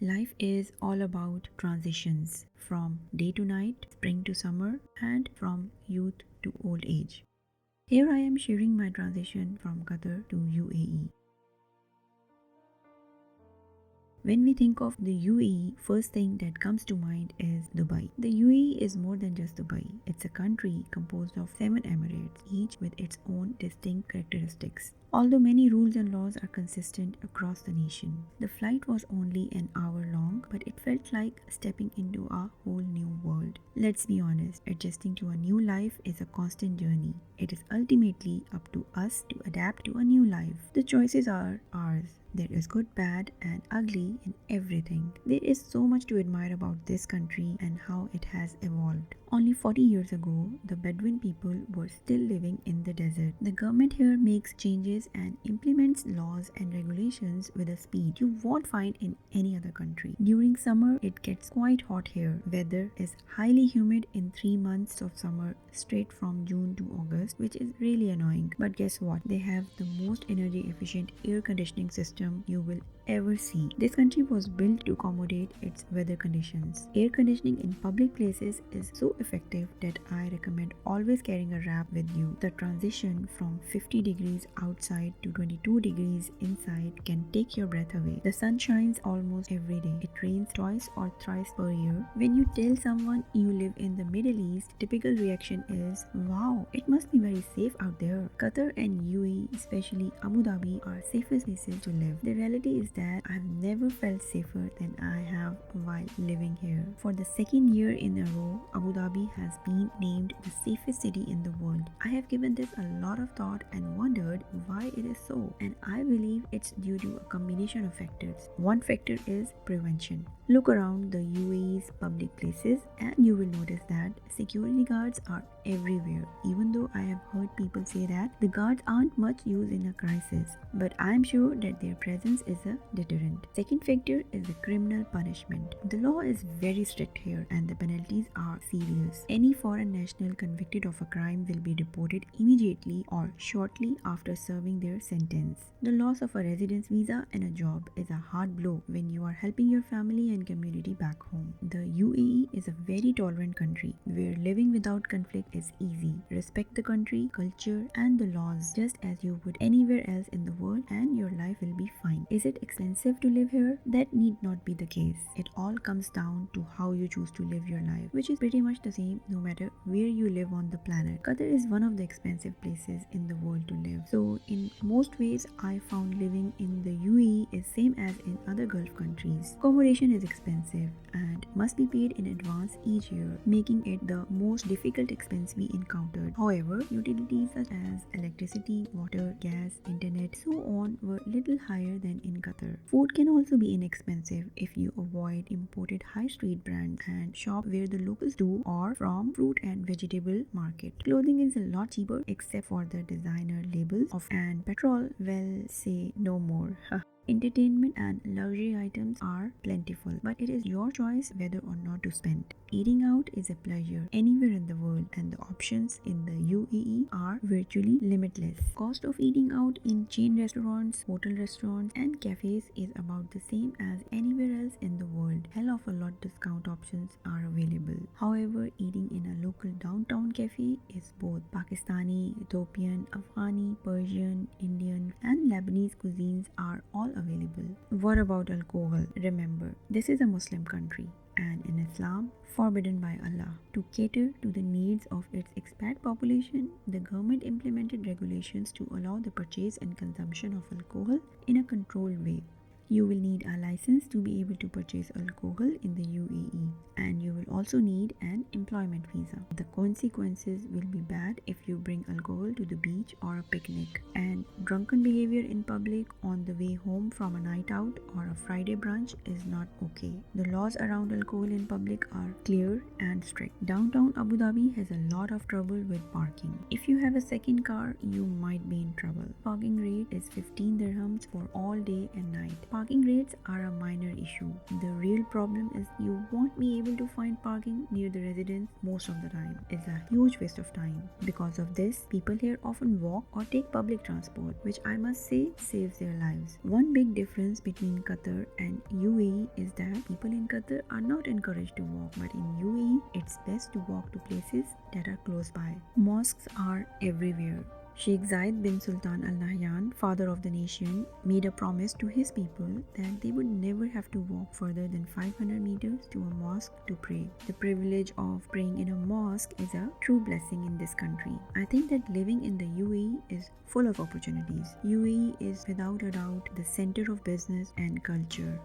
Life is all about transitions from day to night, spring to summer, and from youth to old age. Here I am sharing my transition from Qatar to UAE. When we think of the UAE, first thing that comes to mind is Dubai. The UAE is more than just Dubai. It's a country composed of 7 emirates, each with its own distinct characteristics. Although many rules and laws are consistent across the nation, the flight was only an hour long, but it felt like stepping into a whole new world. Let's be honest, adjusting to a new life is a constant journey. It is ultimately up to us to adapt to a new life. The choices are ours. There is good, bad, and ugly in everything. There is so much to admire about this country and how it has evolved. Only 40 years ago, the Bedouin people were still living in the desert. The government here makes changes and implements laws and regulations with a speed you won't find in any other country. During summer, it gets quite hot here. Weather is highly humid in 3 months of summer, straight from June to August, which is really annoying. But guess what? They have the most energy efficient air conditioning system you will ever see. This country was built to accommodate its weather conditions. Air conditioning in public places is so effective that I recommend always carrying a wrap with you. The transition from 50 degrees outside to 22 degrees inside can take your breath away. The sun shines almost every day. It rains twice or thrice per year. When you tell someone you live in the Middle East, typical reaction is, wow, it must be very safe out there. Qatar and UAE, especially Abu Dhabi, are safest places to live. The reality is that I've never felt safer than I have while living here. For the second year in a row, Abu Dhabi has been named the safest city in the world. I have given this a lot of thought and wondered why it is so, and I believe it's due to a combination of factors. One factor is prevention. Look around the UAE's public places and you will notice that security guards are everywhere. Even though I have heard people say that the guards aren't much used in a crisis, but I'm sure that their presence is a deterrent. Second factor is the criminal punishment. The law is very strict here and the penalties are serious. Any foreign national convicted of a crime will be deported immediately or shortly after serving their sentence. The loss of a residence visa and a job is a hard blow when you are helping your family and community back home. The UAE is a very tolerant country where living without conflict is easy. Respect the country, culture, and the laws just as you would anywhere else in the world, and your life will be fine. Is it expensive to live here? That need not be the case. It all comes down to how you choose to live your life, which is pretty much the same no matter where you live on the planet. Qatar is one of the expensive places in the world to live. So in most ways, I found living in the UAE is same as in other Gulf countries. Accommodation is expensive and must be paid in advance each year, making it the most difficult expense we encountered. However, utilities such as electricity, water, gas, internet, so on were little higher than in Qatar. Food can also be inexpensive if you avoid imported high street brands and shop where the locals do or from fruit and vegetable market. Clothing is a lot cheaper except for the designer labels of, and petrol, well, say no more. Entertainment and luxury items are plentiful, but it is your choice whether or not to spend. Eating out is a pleasure anywhere in the world, and the options in the UAE are virtually limitless. Cost of eating out in chain restaurants, hotel restaurants, and cafes is about the same as anywhere else in the world. Hell of a lot discount options are available. However, eating in a local downtown cafe is both Pakistani, Ethiopian, Afghani, Persian, Indian, and Lebanese cuisines are all available. What about alcohol? Remember, this is a Muslim country and in Islam, forbidden by Allah. To cater to the needs of its expat population, the government implemented regulations to allow the purchase and consumption of alcohol in a controlled way. You will need a license to be able to purchase alcohol in the UAE, and you will also need an employment visa. The consequences will be bad if you bring alcohol to the beach or a picnic, and drunken behavior in public on the way home from a night out or a Friday brunch is not okay. The laws around alcohol in public are clear and strict. Downtown Abu Dhabi has a lot of trouble with parking. If you have a second car, you might be in trouble. Parking rate is 15 dirhams for all day and night. parking rates are a minor issue. The real problem is you won't be able to find parking near the residence most of the time. It's a huge waste of time. Because of this, people here often walk or take public transport, which I must say saves their lives. One big difference between Qatar and UAE is that people in Qatar are not encouraged to walk, but in UAE, it's best to walk to places that are close by. Mosques are everywhere. Sheikh Zayed bin Sultan Al Nahyan, father of the nation, made a promise to his people that they would never have to walk further than 500 meters to a mosque to pray. The privilege of praying in a mosque is a true blessing in this country. I think that living in the UAE is full of opportunities. UAE is without a doubt the center of business and culture.